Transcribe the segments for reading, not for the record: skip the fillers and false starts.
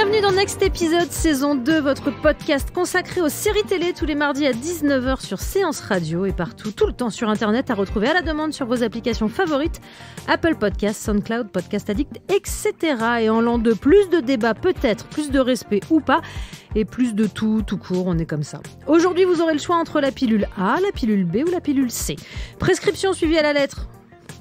Bienvenue dans Next Épisode, saison 2, votre podcast consacré aux séries télé tous les mardis à 19h sur Séance Radio et partout, tout le temps sur Internet, à retrouver à la demande sur vos applications favorites, Apple Podcasts, SoundCloud, Podcast Addict, etc. Et en l'an 2, plus de débats peut-être, plus de respect ou pas, et plus de tout court, on est comme ça. Aujourd'hui, vous aurez le choix entre la pilule A, la pilule B ou la pilule C. Prescription suivie à la lettre.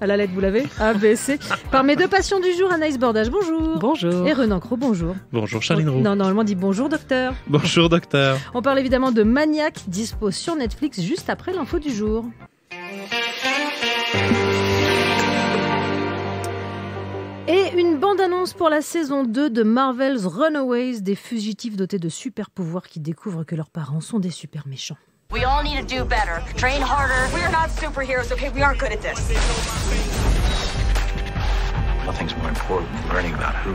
À la lettre, vous l'avez ? A, B, C. Par mes deux patients du jour, Anaïs Bordage, bonjour. Bonjour. Et Renan Cros, bonjour. Bonjour Charline Roux. Non, normalement, on dit bonjour, docteur. Bonjour docteur. On parle évidemment de Maniac, dispo sur Netflix juste après l'info du jour. Et une bande-annonce pour la saison 2 de Marvel's Runaways, des fugitifs dotés de super pouvoirs qui découvrent que leurs parents sont des super méchants. We all need to do better. Train harder. We're not superheroes, okay? We aren't good at this. Nothing's more important than learning about who,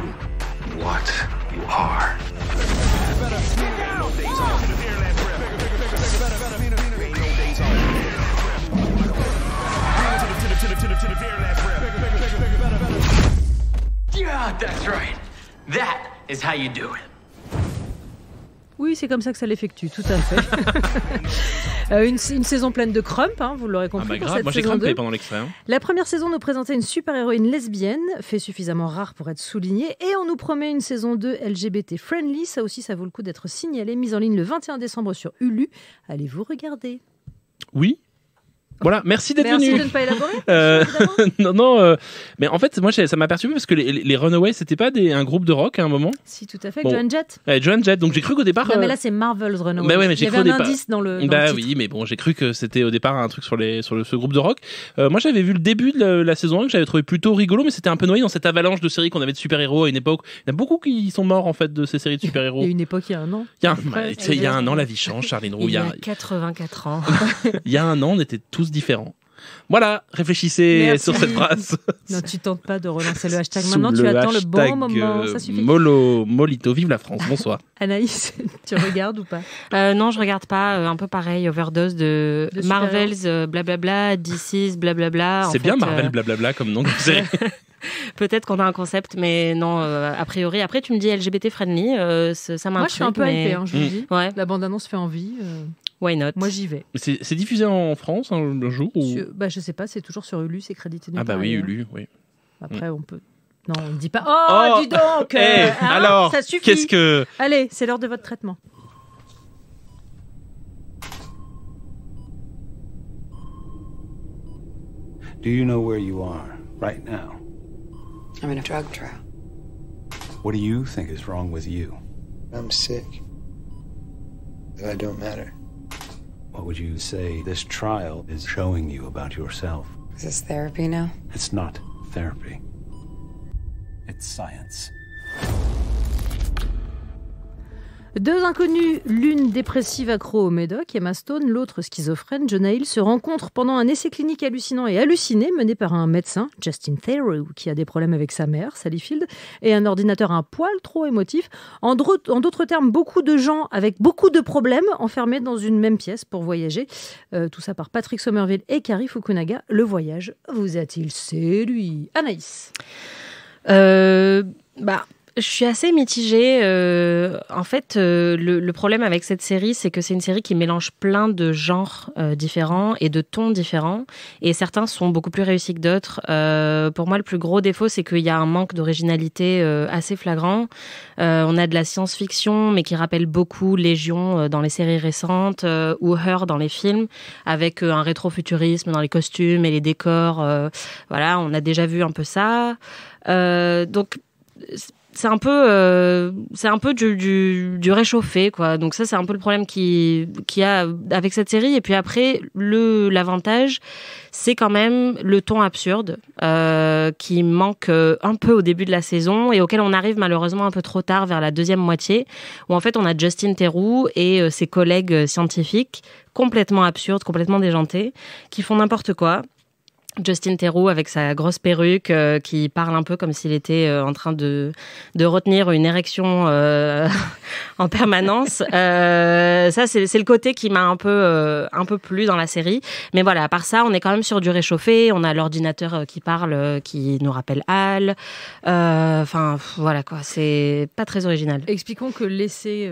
what you are. Yeah, that's right. That is how you do it. Oui, c'est comme ça que ça l'effectue, tout à fait. Une saison pleine de crump, hein, vous l'aurez compris. Ah bah pour grave, cette moi j'ai saison crumpé 2. pendant l'extrait. Hein. La première saison nous présentait une super-héroïne lesbienne, fait suffisamment rare pour être soulignée, et on nous promet une saison 2 LGBT-friendly. Ça aussi, ça vaut le coup d'être signalé. Mise en ligne le 21 décembre sur Hulu. Allez-vous regarder ? Oui. Voilà, merci d'être Merci venu. de ne pas élaborer. non, mais en fait, moi, ça m'a perturbé parce que les Runaways, c'était pas un groupe de rock à un moment. Si, tout à fait, Bon. Joan Jett. Joan Jett, donc j'ai cru qu'au départ. Non, mais là, c'est Marvel's Runaways. Bah ouais, mais j'ai Il y cru avait au un départ. indice dans le Bah titre. oui, mais bon, j'ai cru que c'était au départ un truc sur ce groupe de rock. Moi, j'avais vu le début de la saison 1 que j'avais trouvé plutôt rigolo, mais c'était un peu noyé dans cette avalanche de séries qu'on avait de super-héros à une époque. Il y en a beaucoup qui sont morts en fait de ces séries de super-héros. Il y a une époque, il y a un an. Il y a un an, la vie change, Charline Roux. Il y a 84 ans. Il y a un an, on était tous différents. Voilà, réfléchissez Merci. sur cette phrase. Non, tu tentes pas de relancer le hashtag. Sous Maintenant, tu attends le bon hashtag, moment. Ça suffit. Molito, vive la France, bonsoir. Anaïs, tu regardes ou pas ? Non, je regarde pas. Un peu pareil, overdose de De Marvel's blablabla, DC's blablabla. C'est bien fait, Marvel blablabla comme nom de série. Peut-être qu'on a un concept, mais non, a priori. Après, tu me dis LGBT friendly, ça m'intrigue. Moi, je suis un peu mais... hypée, hein, je vous le dis. Ouais, La bande-annonce fait envie. why not? Moi, j'y vais. C'est diffusé en France un jour ou... Je sais pas, c'est toujours sur Hulu, c'est crédité nulle Ah bah part oui, ailleurs. Hulu, oui. Après, on peut... Non, on ne dit pas... Oh, dis donc alors, ça suffit. qu'est-ce que... Allez, c'est l'heure de votre traitement. Do you know where you are right now? I'm in a drug trial. What do you think is wrong with you? I'm sick. But I don't matter. What would you say this trial is showing you about yourself? Is this therapy now? It's not therapy. It's science. Deux inconnus, l'une dépressive accro au médoc, Emma Stone, l'autre schizophrène, Jonah Hill, se rencontrent pendant un essai clinique hallucinant et halluciné mené par un médecin, Justin Theroux, qui a des problèmes avec sa mère, Sally Field, et un ordinateur un poil trop émotif. En d'autres termes, beaucoup de gens avec beaucoup de problèmes enfermés dans une même pièce pour voyager. Tout ça par Patrick Somerville et Cary Fukunaga. Le voyage vous a-t-il séduit ? Anaïs ? Je suis assez mitigée. En fait, le problème avec cette série, c'est que c'est une série qui mélange plein de genres différents et de tons différents. Et certains sont beaucoup plus réussis que d'autres. Pour moi, le plus gros défaut, c'est qu'il y a un manque d'originalité assez flagrant. On a de la science-fiction, mais qui rappelle beaucoup Légion dans les séries récentes ou Her dans les films, avec un rétrofuturisme dans les costumes et les décors. Voilà, on a déjà vu un peu ça. Donc... c'est un peu du réchauffé, quoi. Donc ça, c'est un peu le problème qu'il y a avec cette série. Et puis après, l'avantage, c'est quand même le ton absurde qui manque un peu au début de la saison et auquel on arrive malheureusement un peu trop tard vers la deuxième moitié, où en fait on a Justin Theroux et ses collègues scientifiques complètement absurdes, complètement déjantés, qui font n'importe quoi. Justin Theroux avec sa grosse perruque qui parle un peu comme s'il était en train de retenir une érection en permanence. Ça, c'est le côté qui m'a un peu plu dans la série. Mais voilà, à part ça, on est quand même sur du réchauffé. On a l'ordinateur qui parle, qui nous rappelle Hal. Enfin, voilà quoi, c'est pas très original. Expliquons que l'essai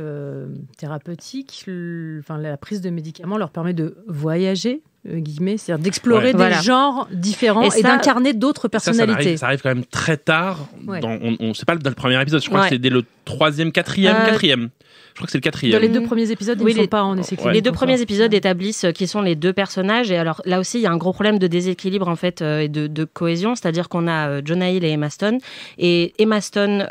thérapeutique, la prise de médicaments leur permet de voyager, guillemets, c'est-à-dire d'explorer des genres différents et d'incarner d'autres personnalités. Ça arrive quand même très tard. C'est pas dans le premier épisode, je crois que c'est dès le 3e, 4e. Je crois que c'est le 4e. Dans les 2 premiers épisodes, ils ne sont pas en essai clinique. Les 2 premiers épisodes établissent qui sont les 2 personnages. Et alors là aussi, il y a un gros problème de déséquilibre en fait et de cohésion. C'est-à-dire qu'on a Jonah Hill et Emma Stone. Et Emma Stone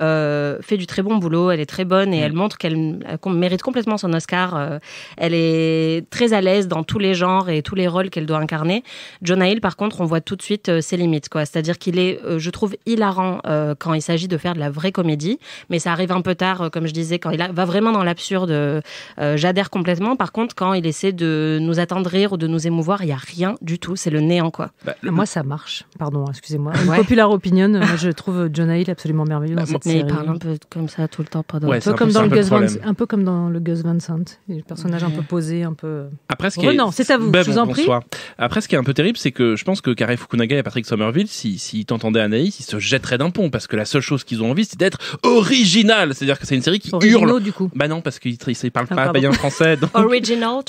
fait du très bon boulot. Elle est très bonne et elle montre qu'elle mérite complètement son Oscar. Elle est très à l'aise dans tous les genres et tous les rôles qu'elle doit incarner. Jonah Hill, par contre, on voit tout de suite ses limites, quoi. C'est-à-dire qu'il est, je trouve, hilarant quand il s'agit de faire de la vraie comédie. Mais ça arrive un peu tard, comme je disais, quand il va vraiment dans l'absurde. J'adhère complètement. Par contre, quand il essaie de nous attendrir ou de nous émouvoir, il n'y a rien du tout. C'est le néant, quoi. Moi, ça marche. Pardon, excusez-moi. Une popular opinion, moi, je trouve Jonah Hill absolument merveilleux dans cette série. Mais il parle un peu comme ça tout le temps. Un peu comme dans le Gus Van Sant. Le personnage un peu posé, un peu... Après, non, c'est à vous, je vous en prie. Après, ce qui est un peu terrible, c'est que je pense que Cary Fukunaga et Patrick Somerville, s'ils t'entendaient Anaïs, ils se jetteraient d'un pont parce que la seule chose qu'ils ont envie, c'est d'être original. C'est-à-dire que c'est une série qui hurle. Du coup. Bah non, parce qu'ils ne parlent pas bien français. Donc... Original.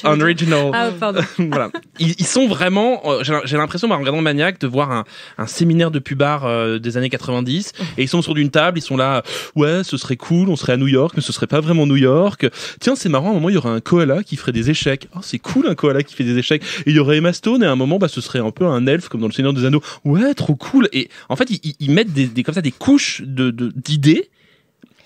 Ah, pardon. Voilà. Ils sont vraiment... j'ai l'impression, en regardant Maniac, de voir un séminaire de pubards des années 90. Et ils sont sur d'une table, ils sont là, ouais, ce serait cool, on serait à New York, mais ce serait pas vraiment New York. Tiens, c'est marrant, à un moment, il y aurait un koala qui ferait des échecs. Oh, c'est cool, un koala qui fait des échecs. Et il y aurait Emma Stone, et à un moment, ce serait un peu un elfe, comme dans Le Seigneur des Anneaux. Ouais, trop cool. Et en fait, ils mettent comme ça des couches d'idées.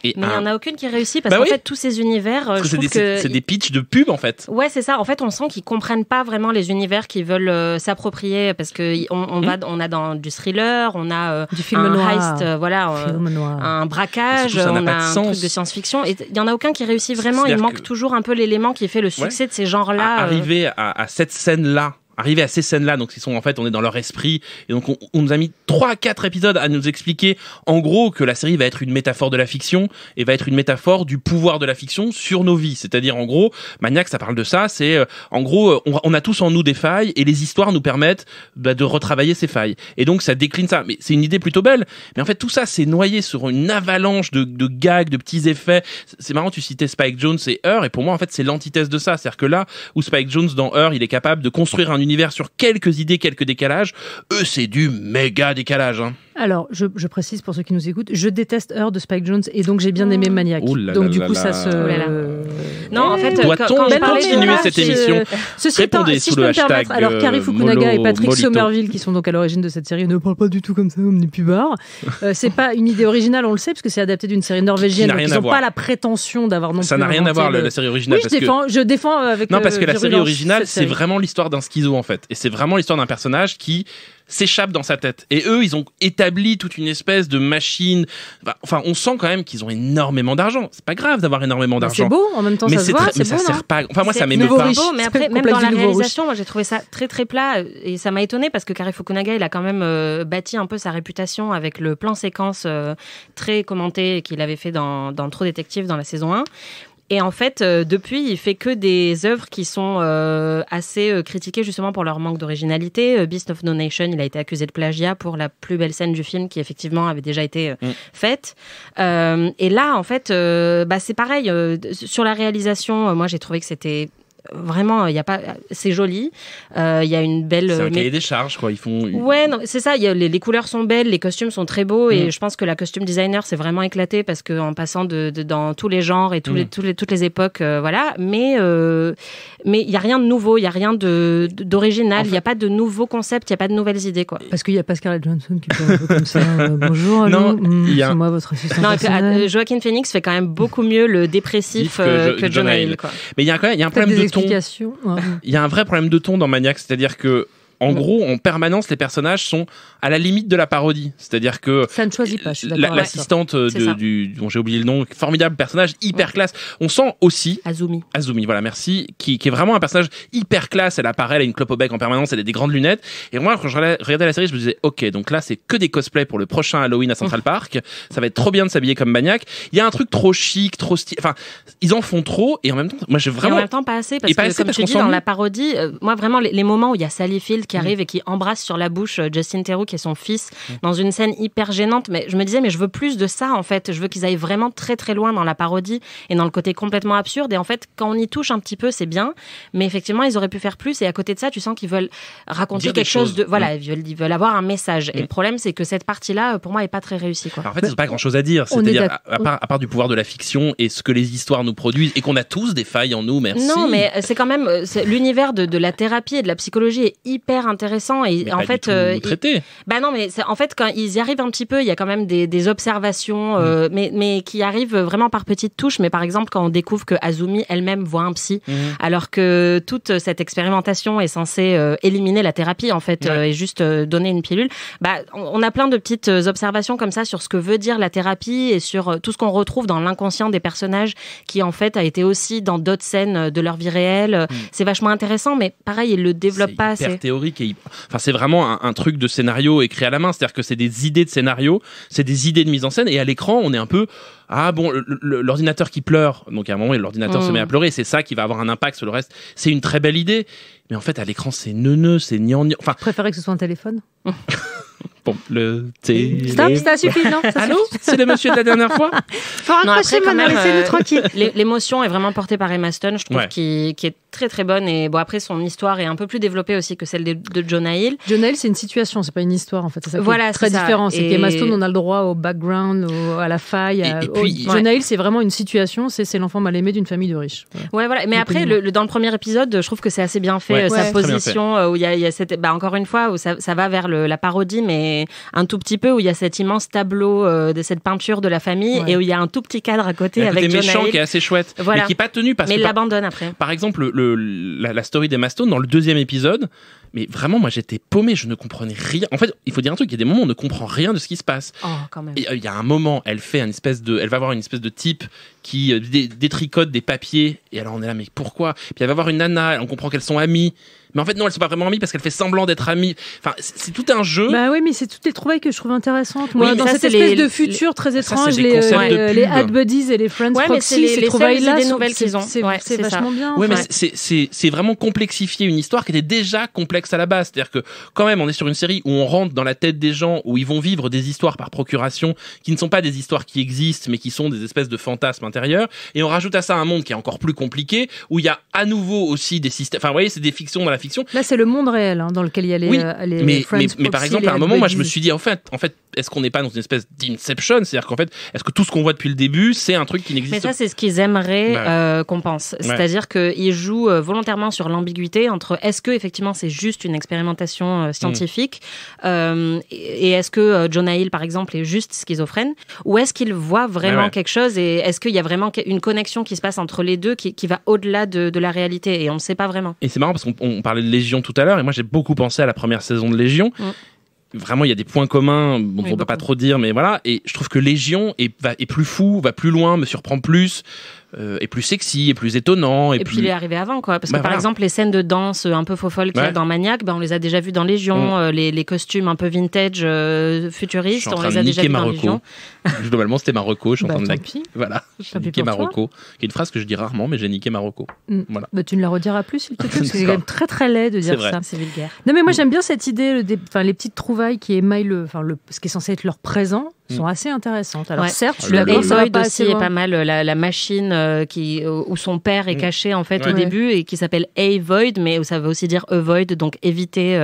Mais il n'y en a aucune qui réussit parce qu'en fait, tous ces univers, je trouve que... C'est des pitchs de pub, en fait. Ouais, c'est ça. En fait, on sent qu'ils comprennent pas vraiment les univers qu'ils veulent s'approprier parce qu'on a dans du thriller, on a du film un noir. Heist, un braquage, on a un truc de science-fiction. Et il n'y en a aucun qui réussit vraiment. Il manque toujours un peu l'élément qui fait le succès de ces genres-là. Arriver à cette scène-là, arriver à ces scènes-là, donc ils sont en fait, on est dans leur esprit, et donc on nous a mis 3-4 épisodes à nous expliquer en gros que la série va être une métaphore de la fiction et va être une métaphore du pouvoir de la fiction sur nos vies. C'est-à-dire en gros, Maniac, ça parle de ça, c'est en gros, on a tous en nous des failles et les histoires nous permettent de retravailler ces failles. Et donc ça décline ça. Mais c'est une idée plutôt belle. Mais en fait tout ça c'est noyé sur une avalanche de gags, de petits effets. C'est marrant, tu citais Spike Jonze et Her, et pour moi en fait c'est l'antithèse de ça. C'est-à-dire que là où Spike Jonze dans Her, il est capable de construire un univers sur quelques idées, quelques décalages, eux c'est du méga décalage. Alors, je précise pour ceux qui nous écoutent, je déteste Her de Spike Jonze et donc j'ai bien aimé Maniac. Donc du coup ça se... Non, en fait, doit-on continuer cette émission? Ceci étant, si je peux me permettre, alors Cary Fukunaga et Patrick Somerville, qui sont donc à l'origine de cette série, ne parlent pas du tout comme ça, comme des pubards. C'est pas une idée originale, on le sait, parce que c'est adapté d'une série norvégienne, donc ils n'ont pas la prétention d'avoir non plus... Ça n'a rien à voir, la série originale. Oui, je défends avec... Non, parce que la série originale, c'est vraiment l'histoire d'un schizo, en fait. Et c'est vraiment l'histoire d'un personnage qui s'échappe dans sa tête. Et eux, ils ont établi toute une espèce de machine. Enfin, on sent quand même qu'ils ont énormément d'argent. C'est pas grave d'avoir énormément d'argent. C'est beau, en même temps, ça se voit, c'est beau, ça sert pas... Enfin, moi, ça m'émeut pas. C'est beau, mais après, même dans la réalisation, moi, j'ai trouvé ça très, très plat. Et ça m'a étonné parce que Cary Fukunaga, il a quand même bâti un peu sa réputation avec le plan séquence très commenté qu'il avait fait dans True Detective dans la saison 1. Et en fait, depuis, il fait que des œuvres qui sont assez critiquées justement pour leur manque d'originalité. Beast of No Nation, il a été accusé de plagiat pour la plus belle scène du film qui effectivement avait déjà été faite. Et là, en fait, c'est pareil. Sur la réalisation, moi, j'ai trouvé que c'était... Vraiment, il y a pas. C'est joli. Il y a une belle. C'est un cahier des charges, quoi. Ils font. Ouais, non, c'est ça. Les couleurs sont belles, les costumes sont très beaux, et je pense que la costume designer s'est vraiment éclatée parce que en passant dans tous les genres et toutes les époques, voilà. Mais il y a rien de nouveau, il y a rien d'original, il y a pas de nouveaux concepts, il y a pas de nouvelles idées, quoi. Parce qu'il y a pas Scarlett Johansson qui peut un peu comme ça. Bonjour. Non, c'est moi votre assistant. Non, Joaquin Phoenix fait quand même beaucoup mieux le dépressif que Jonah Hill, quoi. Mais il y a un problème de ton. Il y a un vrai problème de ton dans Maniac, c'est-à-dire que en gros, en permanence, les personnages sont à la limite de la parodie. C'est-à-dire que ça ne choisit pas. Je suis d'accord l'assistante dont j'ai oublié le nom, formidable personnage, hyper classe. On sent aussi Azumi, voilà, merci, qui est vraiment un personnage hyper classe. Elle apparaît, elle a une clope au bec en permanence, elle a des grandes lunettes. Et moi, quand je regardais la série, je me disais, ok, donc là, c'est que des cosplays pour le prochain Halloween à Central Park. Ça va être trop bien de s'habiller comme Maniac. Il y a un truc trop chic, trop stylé. Enfin, ils en font trop. Et en même temps, moi, j'ai vraiment. Et en même temps, pas assez. Parce que, comme tu dis, dans la parodie, moi, vraiment, les moments où il y a Sally Field qui arrive et qui embrasse sur la bouche Justin Theroux, qui est son fils, dans une scène hyper gênante. Mais je me disais, mais je veux plus de ça, en fait. Je veux qu'ils aillent vraiment très, très loin dans la parodie et dans le côté complètement absurde. Et en fait, quand on y touche un petit peu, c'est bien. Mais effectivement, ils auraient pu faire plus. Et à côté de ça, tu sens qu'ils veulent raconter quelque chose de. Voilà, ils veulent avoir un message. Et le problème, c'est que cette partie-là, pour moi, est pas très réussie, quoi. En fait, c'est pas grand-chose à dire. C'est-à-dire, à part du pouvoir de la fiction et ce que les histoires nous produisent et qu'on a tous des failles en nous, merci. Non, mais c'est quand même l'univers de la thérapie et de la psychologie est hyper intéressant et mais en pas fait du tout traité. Non, mais en fait quand ils y arrivent un petit peu, il y a quand même des observations mais qui arrivent vraiment par petites touches. Mais par exemple, quand on découvre que Azumi elle-même voit un psy alors que toute cette expérimentation est censée éliminer la thérapie en fait et juste donner une pilule, on a plein de petites observations comme ça sur ce que veut dire la thérapie et sur tout ce qu'on retrouve dans l'inconscient des personnages qui en fait a été aussi dans d'autres scènes de leur vie réelle. C'est vachement intéressant, mais pareil, ils le développent pas assez. C'est hyper théorique et enfin c'est vraiment un truc de scénario écrit à la main, c'est-à-dire que c'est des idées de scénario, c'est des idées de mise en scène et à l'écran on est un peu l'ordinateur qui pleure, donc à un moment l'ordinateur se met à pleurer, c'est ça qui va avoir un impact sur le reste. C'est une très belle idée, mais en fait à l'écran c'est neuneux, c'est gnangnan. Enfin, je préférais que ce soit un téléphone. Bon, le téléphone. Stop, ça suffit, non? Allô? C'est le monsieur de la dernière fois? Faut raccrocher maintenant, laissez-nous tranquille. L'émotion est vraiment portée par Emma Stone, je trouve, qui est très très bonne. Et bon, après, son histoire est un peu plus développée aussi que celle de Jonah Hill. Jonah Hill, c'est une situation, c'est pas une histoire, en fait. C'est ça voilà, qui est très différent. C'est qu'Emma Stone, on a le droit au background, à la faille. Et puis, Jonah Hill, c'est vraiment une situation, c'est l'enfant mal aimé d'une famille de riches. Ouais, voilà. Mais après, dans le premier épisode, je trouve que c'est assez bien fait. Sa position, où il y a cette, encore une fois, où ça va vers la parodie, mais un tout petit peu, où il y a cet immense tableau de cette peinture de la famille et où il y a un tout petit cadre à côté avec Jonah Hill. méchant qui est assez chouette, mais qui n'est pas tenu parce mais que. Mais il l'abandonne après. Par exemple, la story d'Emma Stone dans le deuxième épisode, mais vraiment, moi j'étais paumé, je ne comprenais rien. En fait, il faut dire un truc, il y a des moments où on ne comprend rien de ce qui se passe. Oh, quand même. Il y a un moment, elle va voir une espèce de type qui détricote des papiers, et alors on est là, mais pourquoi? Puis elle va voir une nana, on comprend qu'elles sont amies. Mais en fait, non, elles sont pas vraiment amies parce qu'elle fait semblant d'être amie. Enfin, c'est tout un jeu. Bah oui, mais c'est toutes les trouvailles que je trouve intéressantes. Moi, dans cette c'est espèce de futur très étrange, les Ad Buddies et les Friends Proxy, ces trouvailles-là, des nouvelles qu'ils ont. C'est vachement bien. Ouais, mais c'est vraiment complexifier une histoire qui était déjà complexe à la base. C'est-à-dire que quand même, on est sur une série où on rentre dans la tête des gens, où ils vont vivre des histoires par procuration, qui ne sont pas des histoires qui existent, mais qui sont des espèces de fantasmes intérieurs. Et on rajoute à ça un monde qui est encore plus compliqué, où il y a à nouveau aussi des systèmes. Enfin, vous voyez, c'est des fictions dans la fiction. Là, c'est le monde réel dans lequel il y a les Friends Proxy, mais par exemple, à un moment, moi, je me suis dit, en fait, est-ce qu'on n'est pas dans une espèce d'inception? C'est-à-dire qu'en fait, est-ce que tout ce qu'on voit depuis le début, c'est un truc qui n'existe pas? Mais ça, c'est ce qu'ils aimeraient qu'on pense. C'est-à-dire qu'ils jouent volontairement sur l'ambiguïté entre est-ce que effectivement c'est juste une expérimentation scientifique et est-ce que Jonah Hill, par exemple, est juste schizophrène, ou est-ce qu'il voit vraiment quelque chose et est-ce qu'il y a vraiment une connexion qui se passe entre les deux qui va au-delà de la réalité, et on ne sait pas vraiment. Et c'est marrant parce qu'on parlait de Légion tout à l'heure, et moi j'ai beaucoup pensé à la première saison de Légion. Vraiment, il y a des points communs, on ne peut pas trop dire, mais voilà. Et je trouve que Légion est plus fou, va plus loin, me surprend plus, est plus sexy, est plus étonnant. Et puis il est arrivé avant, quoi. Parce que par exemple, les scènes de danse un peu faux-folle qu'il y a dans Maniac, on les a déjà vues dans Légion. Les costumes un peu vintage, futuristes, on les a déjà vus dans Légion. Globalement, c'était Marocco, je suis en train de Voilà. J'ai niqué Marocco, qui est une phrase que je dis rarement, mais j'ai niqué Marocco. Voilà. Tu ne la rediras plus, s'il te plaît, parce que c'est quand même très très laid de dire ça. C'est vulgaire. Non, mais moi j'aime bien cette idée, les petites trouvailles qui émaillent ce qui est censé être leur présent. Sont assez intéressantes. Alors certes, le Avoid aussi est pas mal, la machine où son père est caché en fait au début et qui s'appelle Avoid, mais où ça veut aussi dire avoid, donc éviter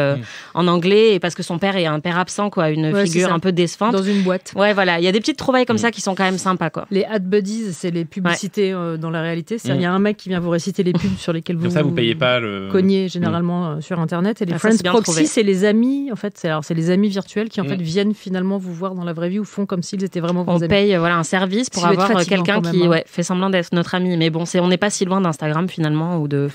en anglais, et parce que son père est un père absent, quoi, une figure un peu décevante dans une boîte. Ouais, voilà, il y a des petites trouvailles comme ça qui sont quand même sympas, quoi. Les Ad Buddies, c'est les publicités dans la réalité. Il y a un mec qui vient vous réciter les pubs sur lesquelles vous payez pas cognez généralement sur internet, et les Friends Proxy, c'est les amis en fait. C'est les amis virtuels qui en fait viennent finalement vous voir dans la vraie vie ou font comme s'ils étaient vraiment vos On amis. paye un service pour Ça doit être avoir fatigant quelqu'un quand qui même, hein. fait semblant d'être notre ami. Mais bon, on n'est pas si loin d'Instagram finalement ou de.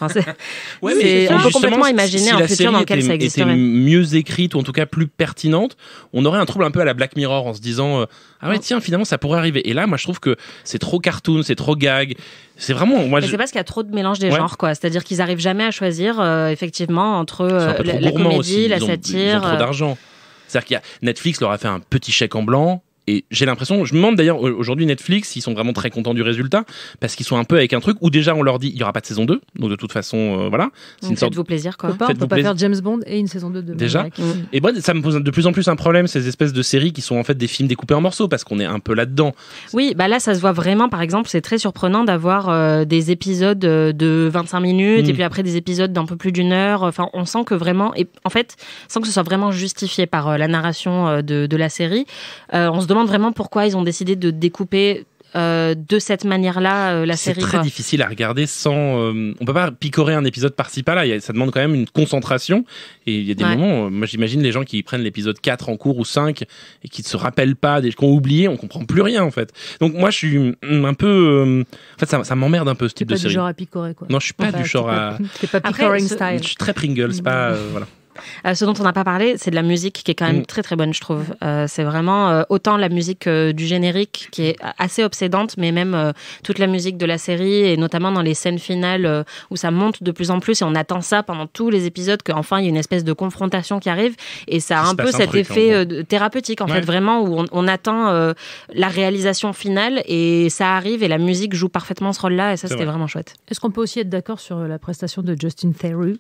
Ouais, mais on peut justement, complètement imaginer si un la futur série dans lequel était, ça était existerait. mieux écrite ou en tout cas plus pertinente, on aurait un trouble un peu à la Black Mirror en se disant ah ouais tiens finalement ça pourrait arriver. Et là moi je trouve que c'est trop cartoon, c'est trop gag. C'est vraiment Mais c'est parce qu'il y a trop de mélange des genres, quoi. C'est-à-dire qu'ils arrivent jamais à choisir effectivement entre la gourmand comédie, aussi. la Ils ont satire. trop d'argent. C'est-à-dire qu'il y a Netflix leur a fait un petit chèque en blanc. Et j'ai l'impression, je me demande d'ailleurs aujourd'hui Netflix, ils sont vraiment très contents du résultat parce qu'ils sont un peu avec un truc où déjà on leur dit il y aura pas de saison 2, donc de toute façon voilà, c'est Donc faites-vous plaisir, quoi. On peut pas faire James Bond et une saison 2 de déjà. Maverick. Et moi ça me pose de plus en plus un problème ces espèces de séries qui sont en fait des films découpés en morceaux parce qu'on est un peu là-dedans. Oui, bah là ça se voit vraiment. Par exemple, c'est très surprenant d'avoir des épisodes de 25 minutes et puis après des épisodes d'un peu plus d'une heure. Enfin, on sent que vraiment, et en fait, sans que ce soit vraiment justifié par la narration de la série, on se demande vraiment pourquoi ils ont décidé de découper de cette manière-là la série. C'est très difficile à regarder sans. On peut pas picorer un épisode par-ci par-là. Ça demande quand même une concentration. Et il y a des moments. Moi, j'imagine les gens qui prennent l'épisode 4 en cours ou 5 et qui ne se rappellent pas, qui ont oublié, on comprend plus rien en fait. Donc moi, je suis un peu. En fait, ça m'emmerde un peu ce type de série. T'es pas du genre à picorer, quoi. Non, je suis pas du genre à. T'es pas picoring style. Je suis très Pringles, pas voilà. Ce dont on n'a pas parlé, c'est de la musique qui est quand même très très bonne, je trouve. C'est vraiment autant la musique du générique qui est assez obsédante, mais même toute la musique de la série et notamment dans les scènes finales où ça monte de plus en plus et on attend ça pendant tous les épisodes qu'enfin il y a une espèce de confrontation qui arrive et ça a un peu cet effet thérapeutique en fait, vraiment où on attend la réalisation finale et ça arrive et la musique joue parfaitement ce rôle-là et ça c'était vraiment chouette. Est-ce qu'on peut aussi être d'accord sur la prestation de Justin Theroux?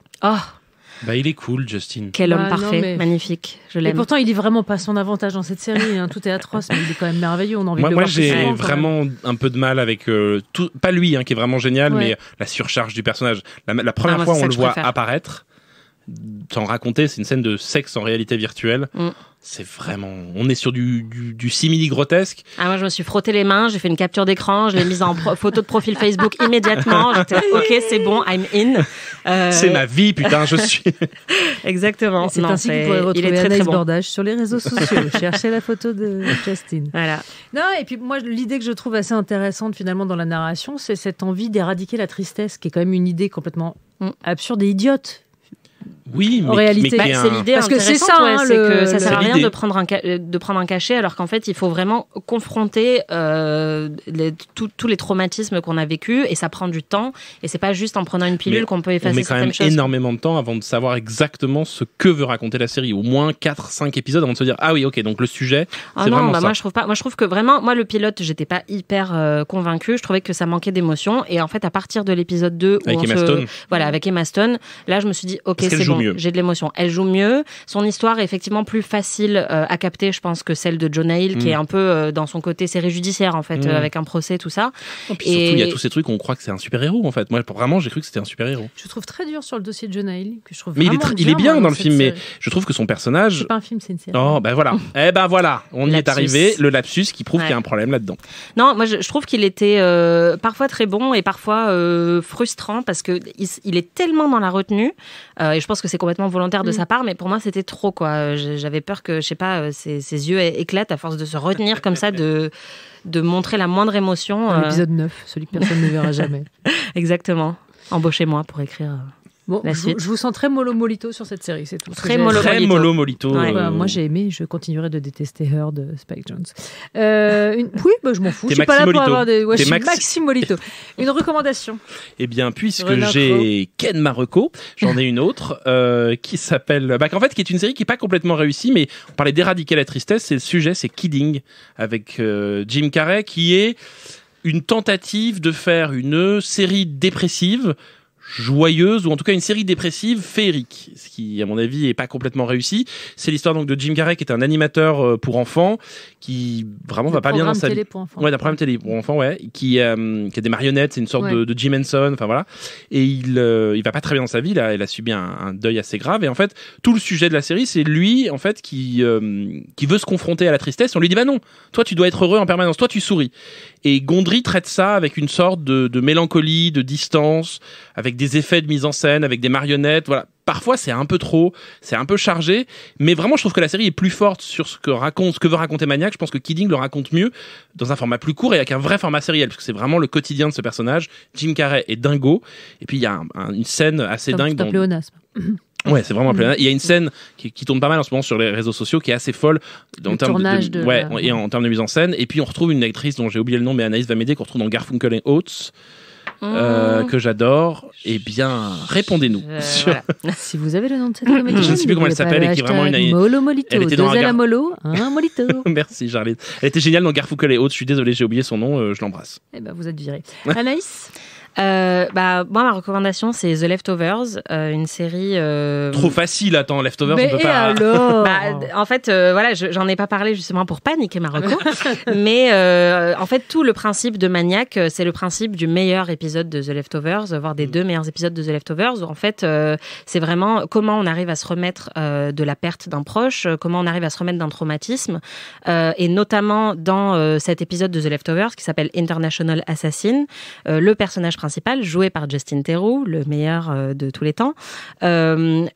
Bah, il est cool, Justin. Quel homme parfait, magnifique, je l'aime. Et pourtant, il est vraiment pas son avantage dans cette série. Tout est atroce, mais il est quand même merveilleux. On a envie de le voir. Moi, j'ai vraiment un peu de mal avec tout. Pas lui, qui est vraiment génial, mais la surcharge du personnage. La première fois, on le voit apparaître. Sans raconter, c'est une scène de sexe en réalité virtuelle. C'est vraiment... On est sur du simili-grotesque. Moi, je me suis frotté les mains, j'ai fait une capture d'écran, je l'ai mise en photo de profil Facebook immédiatement. J'étais là, ok, c'est bon, I'm in. C'est ma vie, putain, je suis... Exactement. C'est ainsi que vous pourrez retrouver Anaïs Bordage sur les réseaux sociaux. Cherchez la photo de Justin. Voilà. Non, et puis moi, l'idée que je trouve assez intéressante finalement dans la narration, c'est cette envie d'éradiquer la tristesse, qui est quand même une idée complètement absurde et idiote. Oui, mais en réalité, c'est l'idée. Parce que c'est ça, c'est que ça sert à rien de prendre un cachet, alors qu'en fait, il faut vraiment confronter tous les traumatismes qu'on a vécus, et ça prend du temps. Et c'est pas juste en prenant une pilule qu'on peut effacer certaines choses. On met quand même énormément de temps avant de savoir exactement ce que veut raconter la série. Au moins 4-5 épisodes avant de se dire ah oui, ok, donc le sujet, c'est vraiment ça. Moi je trouve pas. Moi je trouve que vraiment, moi le pilote, j'étais pas hyper convaincue. Je trouvais que ça manquait d'émotion. Et en fait, à partir de l'épisode 2 avec Emma Stone, avec Emma Stone, là je me suis dit ok, c'est bon. J'ai de l'émotion. Elle joue mieux. Son histoire est effectivement plus facile à capter, je pense, que celle de Jonah Hill, qui est un peu dans son côté série judiciaire, en fait, avec un procès, tout ça. Et puis surtout, il y a tous ces trucs où on croit que c'est un super-héros, en fait. Moi, vraiment, j'ai cru que c'était un super-héros. Je trouve très dur sur le dossier de Jonah Hill, que je trouve mais il est bien dans le film, série. mais je trouve que son personnage... C'est pas un film, c'est une série. Oh, ben voilà. Voilà. On y est arrivé. Le lapsus qui prouve qu'il y a un problème là-dedans. Non, moi, je trouve qu'il était parfois très bon et parfois frustrant parce que il est tellement dans la retenue, et je pense que c'est complètement volontaire de sa part, mais pour moi c'était trop quoi. J'avais peur que je sais pas ses yeux éclatent à force de se retenir comme ça, de montrer la moindre émotion. Dans l'épisode 9, celui que personne ne verra jamais. Exactement. Embauchez-moi pour écrire bon, la suite. Je vous sens très mollo-molito sur cette série, c'est tout. Très mollo-molito. Ouais. Moi j'ai aimé, je continuerai de détester Her de Spike Jonze. Oui, je m'en fous. Je suis pas là pour avoir des... je suis Maximolito. Une recommandation. Eh bien, puisque j'ai Ken Marocco, j'en ai une autre qui s'appelle... en fait, qui est une série qui n'est pas complètement réussie, mais on parlait d'éradiquer la tristesse, c'est le sujet, c'est Kidding, avec Jim Carrey, qui est une tentative de faire une série dépressive joyeuse, ou en tout cas une série dépressive féerique, ce qui à mon avis est pas complètement réussi. C'est l'histoire donc de Jim Carrey, qui est un animateur pour enfants, qui vraiment va pas bien dans sa vie. Ouais, d'un programme télé pour enfants, qui a des marionnettes, c'est une sorte de Jim Henson, enfin voilà. Et il va pas très bien dans sa vie, là, il a subi un deuil assez grave, et en fait tout le sujet de la série, c'est lui en fait qui veut se confronter à la tristesse. On lui dit bah non, toi tu dois être heureux en permanence, toi tu souris. Et Gondry traite ça avec une sorte de mélancolie, de distance, avec des effets de mise en scène, avec des marionnettes, voilà. parfois c'est un peu trop, c'est un peu chargé, mais vraiment je trouve que la série est plus forte sur ce que veut raconter Maniac. Je pense que Kidding le raconte mieux dans un format plus court et avec un vrai format sériel, parce que c'est vraiment le quotidien de ce personnage. Jim Carrey est dingo, et puis il y a une scène assez dingue. C'est un pléonasme. Ouais, c'est vraiment un pléonasme. Il y a une scène qui tourne pas mal en ce moment sur les réseaux sociaux, qui est assez folle en termes et en termes de mise en scène. Et puis on retrouve une actrice dont j'ai oublié le nom, mais Anaïs va m'aider, qu'on retrouve dans Garfunkel and Oates. Que j'adore, eh bien, répondez-nous. Voilà. Si vous avez le nom de cette comédienne, je ne sais plus comment elle s'appelle, et qui est vraiment une. Molo Molito, elle était dans un Molo, un Molito. Merci, Jarline. Elle était géniale dans Garfunkel et Oates. Je suis désolé, j'ai oublié son nom. Je l'embrasse. Eh ben, vous êtes viré. Anaïs. Moi, ma recommandation, c'est The Leftovers, une série. Trop facile, attends, Leftovers, mais on peut pas. Alors en fait, voilà, j'en ai pas parlé justement pour pas niquer ma reco, mais en fait, tout le principe de Maniac, c'est le principe du meilleur épisode de The Leftovers, voire des 2 meilleurs épisodes de The Leftovers. Où, en fait, c'est vraiment comment on arrive à se remettre de la perte d'un proche, comment on arrive à se remettre d'un traumatisme, et notamment dans cet épisode de The Leftovers qui s'appelle International Assassin, le personnage principal, joué par Justin Theroux, le meilleur de tous les temps,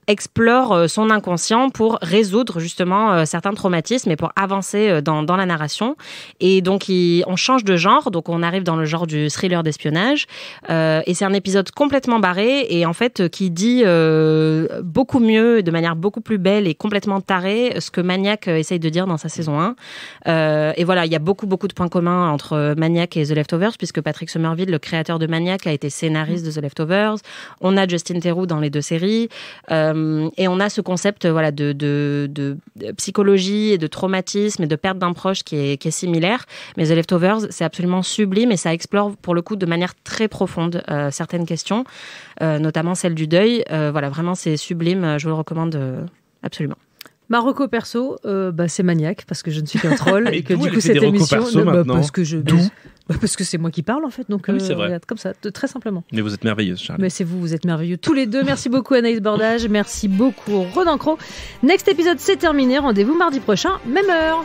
explore son inconscient pour résoudre justement certains traumatismes et pour avancer dans la narration. Et donc, on change de genre, donc on arrive dans le genre du thriller d'espionnage. Et c'est un épisode complètement barré et en fait qui dit beaucoup mieux, de manière beaucoup plus belle et complètement tarée, ce que Maniac essaye de dire dans sa saison 1. Et voilà, il y a beaucoup de points communs entre Maniac et The Leftovers, puisque Patrick Somerville, le créateur de Maniac, a été scénariste de The Leftovers. On a Justin Theroux dans les 2 séries. Et on a ce concept de psychologie et de traumatisme et de perte d'un proche qui est similaire. Mais The Leftovers, c'est absolument sublime et ça explore pour le coup de manière très profonde certaines questions, notamment celle du deuil. Voilà, vraiment, c'est sublime. Je vous le recommande absolument. Marocco perso, c'est Maniac, parce que je ne suis qu'un troll. Mais et que d'où du elle coup, fait des cette recos émission. perso maintenant Parce que c'est moi qui parle, en fait. Donc, oui, c'est vrai. Regarde, comme ça, très simplement. Mais vous êtes merveilleuse, Charles. Mais c'est vous êtes merveilleux. Tous les deux. Merci beaucoup, Anaïs Bordage. Merci beaucoup, Rodan Cros. Next épisode, c'est terminé. Rendez-vous mardi prochain, même heure.